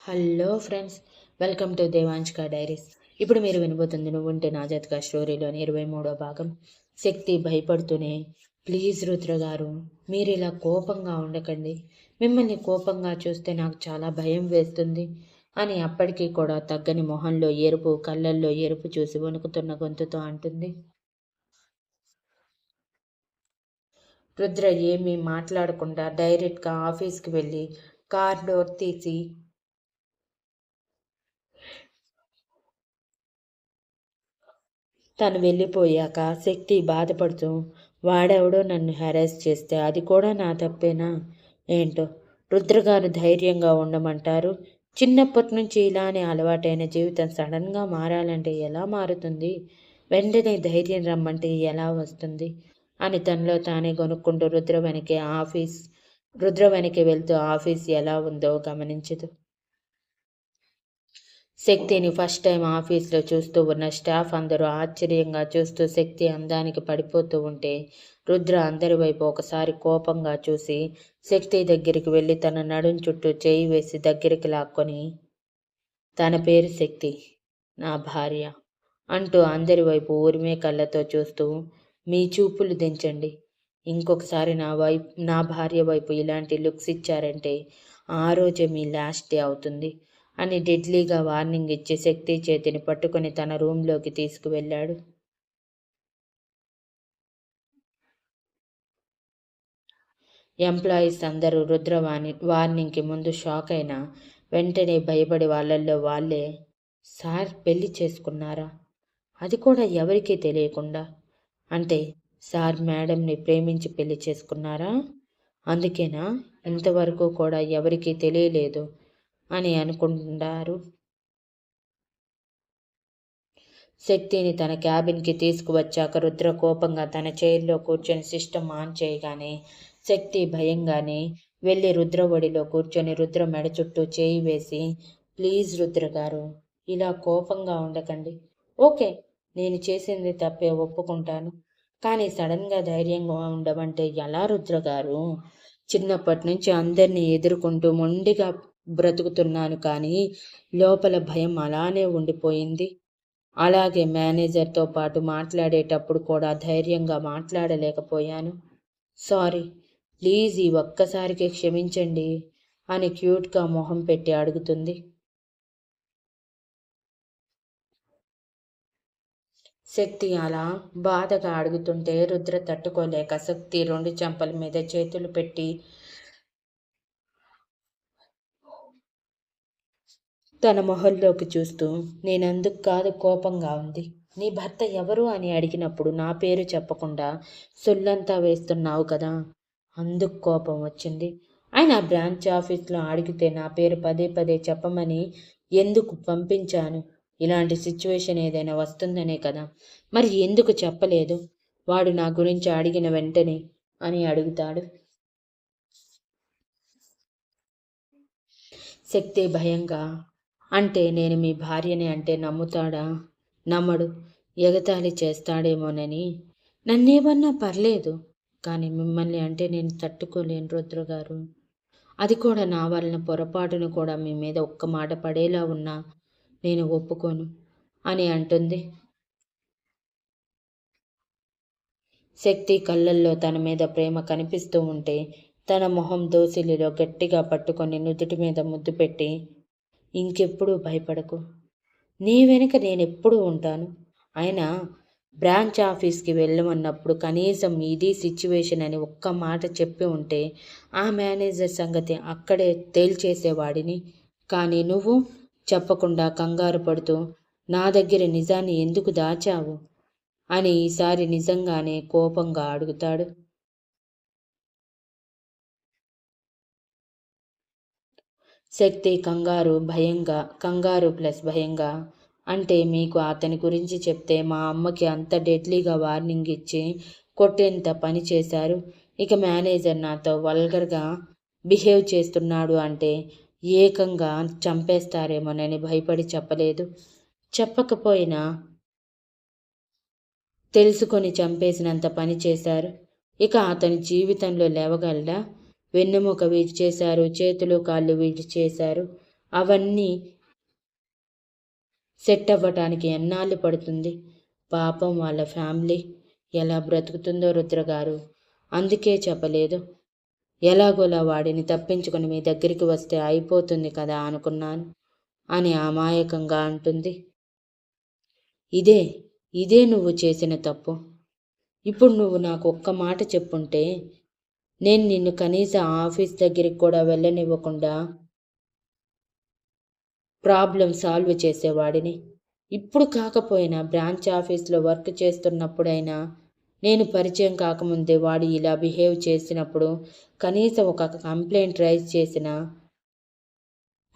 Hello friends, welcome to Devanshka diaries. ఇప్పుడు మీరు వినబోతుంది నువ్వుంటే నా జతగా స్టోరీలోని 23వ భాగం. శక్తి భయపడుతూనే, ప్లీజ్ రుద్ర గారు, మీరు ఇలా కోపంగా ఉండకండి. మిమ్మల్ని కోపంగా చూస్తే నాకు చాలా భయం వేస్తుంది అని అప్పటికీ కూడా తగ్గని మొహంలో ఎరుపు, కళ్ళల్లో ఎరుపు చూసి వణుకుతున్న గొంతుతో అంటుంది. రుద్ర ఏమీ మాట్లాడకుండా డైరెక్ట్గా ఆఫీస్కి వెళ్ళి కార్ డోర్ తీసి తను వెళ్ళిపోయాక శక్తి బాధపడుతూ, వాడెవడో నన్ను హెరాస్ చేస్తే అది కూడా నా తప్పేనా ఏంటో. రుద్రగారు ధైర్యంగా ఉండమంటారు. చిన్నప్పటి నుంచి ఇలానే అలవాటైన జీవితం సడన్గా మారాలంటే ఎలా మారుతుంది? వెంటనే ధైర్యం రమ్మంటే ఎలా వస్తుంది అని తనలో తానే కొనుక్కుంటూ రుద్ర వెనక్కి వెళ్తూ ఆఫీస్ ఎలా ఉందో గమనించదు. శక్తిని ఫస్ట్ టైం ఆఫీస్లో చూస్తూ ఉన్న స్టాఫ్ అందరూ ఆశ్చర్యంగా చూస్తూ శక్తి అందానికి పడిపోతూ ఉంటే రుద్ర అందరి వైపు ఒకసారి కోపంగా చూసి శక్తి దగ్గరికి వెళ్ళి తన నడుం చుట్టూ చేయి వేసి దగ్గరికి లాక్కొని, తన పేరు శక్తి, నా భార్య అంటూ అందరి వైపు ఊరిమే కళ్ళతో చూస్తూ, మీ చూపులు దించండి. ఇంకొకసారి నా భార్య వైపు ఇలాంటి లుక్స్ ఇచ్చారంటే ఆ రోజే మీ లాస్ట్ డే అవుతుంది అని డెడ్లీగా వార్నింగ్ ఇచ్చి శక్తి చేతిని పట్టుకుని తన రూంలోకి తీసుకువెళ్ళాడు. ఎంప్లాయీస్ అందరూ వార్నింగ్కి ముందు షాక్ అయినా వెంటనే భయపడి వాళ్ళల్లో వాళ్ళే, సార్ పెళ్లి చేసుకున్నారా? అది కూడా ఎవరికీ తెలియకుండా? అంటే సార్ మేడంని ప్రేమించి పెళ్లి చేసుకున్నారా? అందుకేనా ఇంతవరకు కూడా ఎవరికీ తెలియలేదు అని అనుకుంటారు. శక్తిని తన క్యాబిన్కి తీసుకువచ్చాక రుద్ర కోపంగా తన చైర్లో కూర్చొని సిస్టమ్ ఆన్ చేయగానే శక్తి భయంగానే వెళ్ళి రుద్ర ఒడిలో కూర్చొని రుద్ర మెడ చుట్టూ చేయి వేసి, ప్లీజ్ రుద్ర గారు, ఇలా కోపంగా ఉండకండి. ఓకే, నేను చేసింది తప్పే ఒప్పుకుంటాను. కానీ సడన్గా ధైర్యంగా ఉండమంటే ఎలా రుద్ర గారు? చిన్నప్పటి నుంచి అందరినీ ఎదుర్కొంటూ మొండిగా బ్రతుకుతున్నాను, కానీ లోపల భయం అలానే ఉండిపోయింది. అలాగే మేనేజర్తో పాటు మాట్లాడేటప్పుడు కూడా ధైర్యంగా మాట్లాడలేకపోయాను. సారీ, ప్లీజ్ ఈ ఒక్కసారికి క్షమించండి అని క్యూట్గా మొహం పెట్టి అడుగుతుంది. శక్తి అలా బాధగా అడుగుతుంటే రుద్ర తట్టుకోలేక శక్తి 2 చెంపల మీద చేతులు పెట్టి తన మొహంలోకి చూస్తూ, నేనందుకు కాదు కోపంగా ఉంది. నీ భర్త ఎవరు అని అడిగినప్పుడు నా పేరు చెప్పకుండా సొల్లంతా వేస్తున్నావు కదా, అందుకు కోపం వచ్చింది. ఆయన బ్రాంచ్ ఆఫీస్లో అడిగితే నా పేరు పదే పదే చెప్పమని ఎందుకు పంపించాను? ఇలాంటి సిచ్యువేషన్ ఏదైనా వస్తుందనే కదా. మరి ఎందుకు చెప్పలేదు? వాడు నా గురించి అడిగిన వెంటనే అని అడుగుతాడు. శక్తి భయంగా, అంటే నేను మీ భార్యని అంటే నమ్ముతాడా? నమ్మడు. ఎగతాళి చేస్తాడేమోనని. నన్నేమన్నా పర్లేదు, కానీ మిమ్మల్ని అంటే నేను తట్టుకోలేను రుద్ర గారు. అది కూడా నా వలన పొరపాటును కూడా మీ మీద ఒక్క మాట పడేలా ఉన్నా నేను ఒప్పుకోను అని అంటుంది. శక్తి కళ్ళల్లో తన మీద ప్రేమ కనిపిస్తూ ఉంటే తన మొహం దోసిలిలో గట్టిగా పట్టుకొని నుదుటి మీద ముద్దు పెట్టి, ఇంకెప్పుడూ భయపడకు, నీ వెనుక నేనెప్పుడూ ఉంటాను. అయినా బ్రాంచ్ ఆఫీస్కి వెళ్ళమన్నప్పుడు కనీసం ఇది సిచ్యువేషన్ అని ఒక్క మాట చెప్పి ఉంటే ఆ మేనేజర్ సంగతి అక్కడే తేల్చేసేవాడిని. కానీ నువ్వు చెప్పకుండా కంగారు పడుతూ నా దగ్గర నిజాన్ని ఎందుకు దాచావు అని ఈసారి నిజంగానే కోపంగా అడుగుతాడు. శక్తి కంగారు ప్లస్ భయంగా, అంటే మీకు అతని గురించి చెప్తే మా అమ్మకి అంత డెడ్లీగా వార్నింగ్ ఇచ్చి కొట్టేంత పని చేశారు. ఇక మేనేజర్ నాతో వల్గర్గా బిహేవ్ చేస్తున్నాడు అంటే ఏకంగా చంపేస్తారేమోనని భయపడి చెప్పలేదు. చెప్పకపోయినా తెలుసుకొని చంపేసినంత పని చేశారు. ఇక అతని జీవితంలో లేవగలడా? వెన్నెముక విడిచేశారు, చేతులు కాళ్ళు విడిచేశారు. అవన్నీ సెట్ అవ్వటానికి ఎన్నాళ్ళు పడుతుంది? పాపం వాళ్ళ ఫ్యామిలీ ఎలా బ్రతుకుతుందో రుద్రగారు. అందుకే చెప్పలేదు. ఎలాగోలా వాడిని తప్పించుకొని మీ దగ్గరికి వస్తే అయిపోతుంది కదా అనుకున్నాను అని అమాయకంగా అంటుంది. ఇదే ఇదే నువ్వు చేసిన తప్పు. ఇప్పుడు నువ్వు నాకు ఒక్క మాట చెప్పుంటే నేను నిన్ను కనీసం ఆఫీస్ దగ్గరికి కూడా వెళ్ళనివ్వకుండా ప్రాబ్లం సాల్వ్ చేసేవాడిని. ఇప్పుడు కాకపోయినా బ్రాంచ్ ఆఫీస్లో వర్క్ చేస్తున్నప్పుడైనా, నేను పరిచయం కాకముందే వాడు ఇలా బిహేవ్ చేసినప్పుడు కనీసం ఒక కంప్లైంట్ రైజ్ చేసిన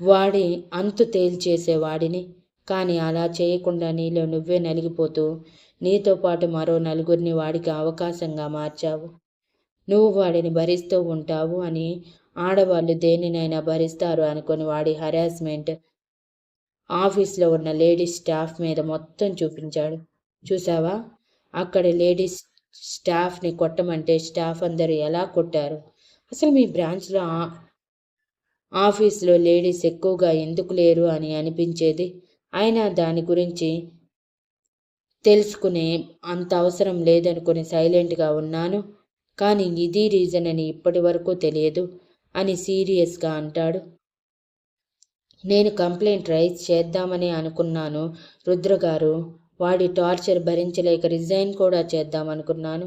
వాడి అంతు తేల్చేసేవాడిని. కానీ అలా చేయకుండా నీలో నువ్వే నలిగిపోతూ నీతో పాటు మరో నలుగురిని వాడికి అవకాశంగా మార్చావు. నువ్వు వాడిని భరిస్తూ ఉంటావు అని ఆడవాళ్ళు దేనినైనా భరిస్తారు అనుకొని వాడి హరాస్మెంట్ ఆఫీస్లో ఉన్న లేడీస్ స్టాఫ్ మీద మొత్తం చూపించాడు. చూసావా, అక్కడ లేడీస్ స్టాఫ్ని కొట్టమంటే స్టాఫ్ అందరూ ఎలా కొట్టారు? అసలు మీ బ్రాంచ్లో ఆఫీస్లో లేడీస్ ఎక్కువగా ఎందుకు లేరు అని అనిపించేది. అయినా దాని గురించి తెలుసుకునే అంత అవసరం లేదనుకుని సైలెంట్గా ఉన్నాను. కానీ ఇది రీజన్ అని ఇప్పటి వరకు తెలియదు అని సీరియస్గా అంటాడు. నేను కంప్లైంట్ రైజ్ చేద్దామని అనుకున్నాను రుద్రగారు. వాడి టార్చర్ భరించలేక రిజైన్ కూడా చేద్దామనుకున్నాను.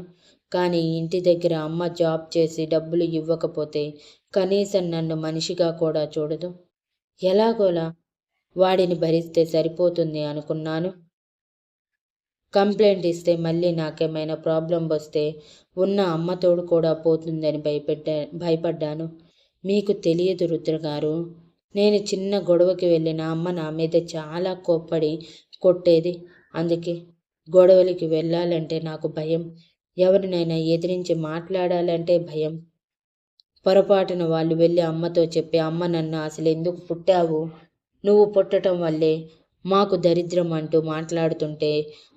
కానీ ఇంటి దగ్గర అమ్మ జాబ్ చేసి డబ్బులు ఇవ్వకపోతే కనీసం నన్ను మనిషిగా కూడా చూడదు. ఎలాగోలా వాడిని భరిస్తే సరిపోతుంది అనుకున్నాను. కంప్లైంట్ ఇస్తే మళ్ళీ నాకేమైనా ప్రాబ్లం వస్తే ఉన్న అమ్మ తోడు కూడా పోతుందని భయపడ్డాను. మీకు తెలియదు రుద్రగారు, నేను చిన్న గొడవకి వెళ్ళిన అమ్మ నా మీద చాలా కోప్పడి కొట్టేది. అందుకే గొడవలకి వెళ్ళాలంటే నాకు భయం. ఎవరినైనా ఎదిరించి మాట్లాడాలంటే భయం. పొరపాటున వాళ్ళు వెళ్ళి అమ్మతో చెప్పి, అమ్మ నన్ను అసలు ఎందుకు పుట్టావు, నువ్వు పుట్టడం వల్లే మాకు దరిద్రం అంటూ మాట్లాడుతుంటే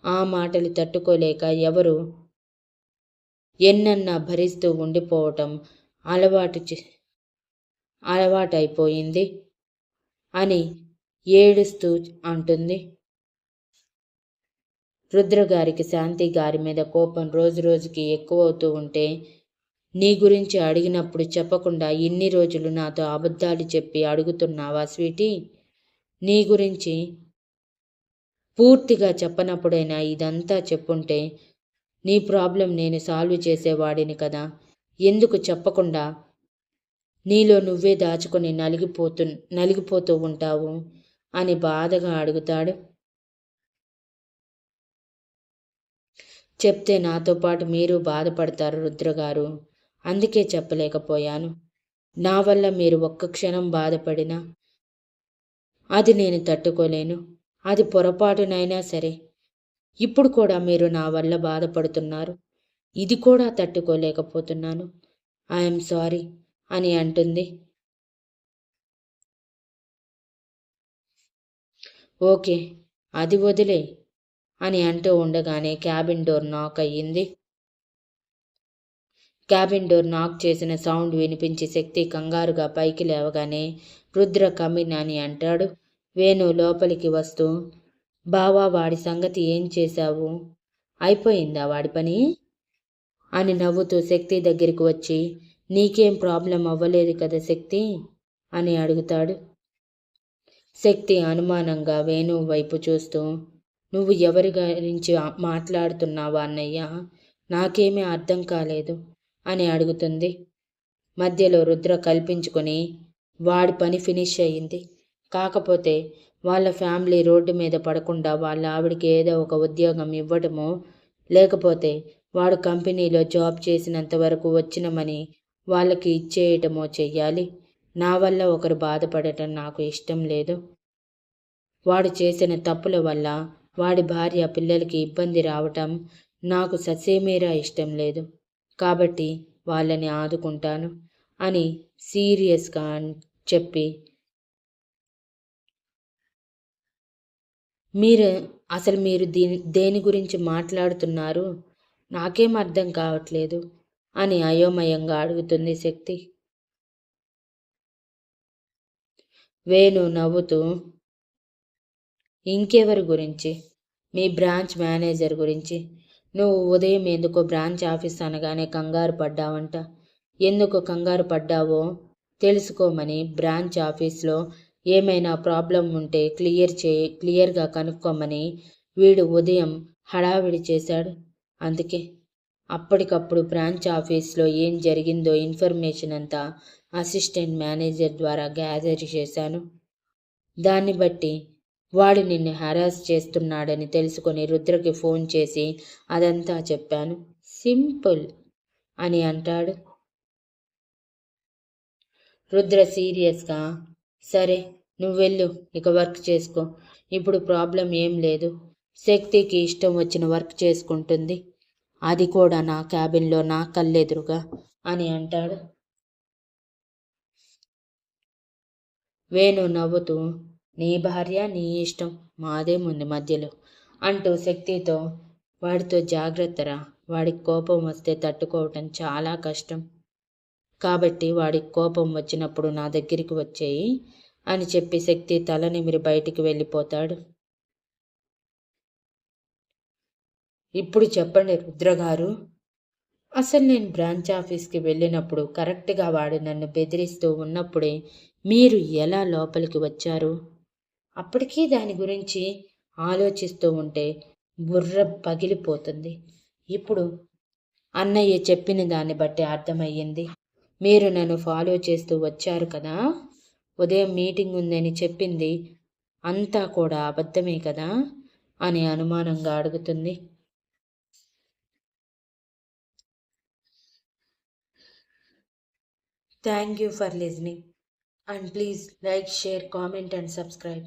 ఆ మాటలు తట్టుకోలేక ఎవరు ఎన్నన్నా భరిస్తూ ఉండిపోవటం అలవాటైపోయింది అని ఏడుస్తూ అంటుంది. రుద్రగారికి శాంతి గారి మీద కోపం రోజు రోజుకి ఎక్కువవుతూ ఉంటే, నీ గురించి అడిగినప్పుడు చెప్పకుండా ఇన్ని రోజులు నాతో అబద్ధాలు చెప్పి అడుగుతున్నావా స్వీటీ? నీ గురించి పూర్తిగా చెప్పనప్పుడైనా ఇదంతా చెప్పుంటే నీ ప్రాబ్లం నేను సాల్వ్ చేసేవాడిని కదా. ఎందుకు చెప్పకుండా నీలో నువ్వే దాచుకొని నలిగిపోతూ ఉంటావు అని బాధగా అడుగుతాడు. చెప్తే నాతో పాటు మీరు బాధపడతారు రుద్రగారు. అందుకే చెప్పలేకపోయాను. నా వల్ల మీరు ఒక్క క్షణం బాధపడినా అది నేను తట్టుకోలేను. అది పొరపాటునైనా సరే. ఇప్పుడు కూడా మీరు నా వల్ల బాధపడుతున్నారు. ఇది కూడా తట్టుకోలేకపోతున్నాను. ఐఎమ్ సారీ అని అంటుంది. ఓకే, అది వదిలే అని అంటూ ఉండగానే క్యాబిన్ డోర్ నాక్ అయ్యింది. క్యాబిన్ డోర్ నాక్ చేసిన సౌండ్ వినిపించి శక్తి కంగారుగా పైకి లేవగానే రుద్ర కమిన్ అని అంటాడు. వేణు లోపలికి వస్తూ, బావా వాడి సంగతి ఏం చేశావు? అయిపోయిందా వాడి పని అని నవ్వుతూ శక్తి దగ్గరికి వచ్చి, నీకేం ప్రాబ్లం అవ్వలేదు కదా శక్తి అని అడుగుతాడు. శక్తి అనుమానంగా వేణు వైపు చూస్తూ, నువ్వు ఎవరి గురించి మాట్లాడుతున్నావా అన్నయ్య? నాకేమీ అర్థం కాలేదు అని అడుగుతుంది. మధ్యలో రుద్ర కల్పించుకొని, వాడి పని ఫినిష్ అయ్యింది. కాకపోతే వాళ్ళ ఫ్యామిలీ రోడ్డు మీద పడకుండా వాళ్ళ ఆవిడికి ఏదో ఒక ఉద్యోగం ఇవ్వటమో, లేకపోతే వాడు కంపెనీలో జాబ్ చేసినంత వరకు వచ్చిన మనీ వాళ్ళకి ఇచ్చేయటమో చెయ్యాలి. నా వల్ల ఒకరు బాధపడటం నాకు ఇష్టం లేదు. వాడు చేసిన తప్పుల వల్ల వాడి భార్య పిల్లలకి ఇబ్బంది రావటం నాకు ససేమీరా ఇష్టం లేదు. కాబట్టి వాళ్ళని ఆదుకుంటాను అని సీరియస్గా చెప్పి, మీరు దేని గురించి మాట్లాడుతున్నారు? నాకేం అర్థం కావట్లేదు అని అయోమయంగా అడుగుతుంది శక్తి. వేణు నవ్వుతూ, ఇంకెవరి గురించి? మీ బ్రాంచ్ మేనేజర్ గురించి. నువ్వు ఉదయం ఎందుకో బ్రాంచ్ ఆఫీస్ అనగానే కంగారు పడ్డావంట. ఎందుకు కంగారు పడ్డావో తెలుసుకోమని, బ్రాంచ్ ఆఫీస్లో ఏమైనా ప్రాబ్లం ఉంటే క్లియర్గా కనుక్కోమని వీడు ఉదయం హడావిడి చేశాడు. అందుకే అప్పటికప్పుడు బ్రాంచ్ ఆఫీస్లో ఏం జరిగిందో ఇన్ఫర్మేషన్ అంతా అసిస్టెంట్ మేనేజర్ ద్వారా గ్యాదర్ చేశాను. దాన్ని బట్టి వాడు నిన్ను హరాస్ చేస్తున్నాడని తెలుసుకొని రుద్రకి ఫోన్ చేసి అదంతా చెప్పాను. సింపుల్ అని అంటాడు. రుద్ర సీరియస్గా, సరే నువ్వెళ్ళు, ఇక వర్క్ చేసుకో. ఇప్పుడు ప్రాబ్లం ఏం లేదు. శక్తికి ఇష్టం వచ్చిన వర్క్ చేసుకుంటుంది. అది కూడా నా క్యాబిన్లో నా కళ్ళెదురుగా అని అంటాడు. వేణు నవ్వుతూ, నీ భార్య నీ ఇష్టం, మాదేముంది మధ్యలో అంటూ శక్తితో, వాడితో జాగ్రత్తరా, వాడికి కోపం వస్తే తట్టుకోవటం చాలా కష్టం. కాబట్టి వాడికి కోపం వచ్చినప్పుడు నా దగ్గరికి వచ్చేయి అని చెప్పి శక్తి తల నిమిరి బయటికి వెళ్ళిపోతాడు. ఇప్పుడు చెప్పండి రుద్రగారు, అసలు నేను బ్రాంచ్ ఆఫీస్కి వెళ్ళినప్పుడు కరెక్ట్గా వాడు నన్ను బెదిరిస్తూ ఉన్నప్పుడే మీరు ఎలా లోపలికి వచ్చారు? అప్పటికీ దాని గురించి ఆలోచిస్తూ ఉంటే బుర్ర పగిలిపోతుంది. ఇప్పుడు అన్నయ్య చెప్పిన దాన్ని బట్టి అర్థమయ్యింది. మీరు నన్ను ఫాలో చేస్తూ వచ్చారు కదా, ఉదయం మీటింగ్ ఉందని చెప్పింది అంతా కూడా అబద్ధమే కదా అని అనుమానంగా అడుగుతుంది. Thank you for listening and please like, share, comment and subscribe.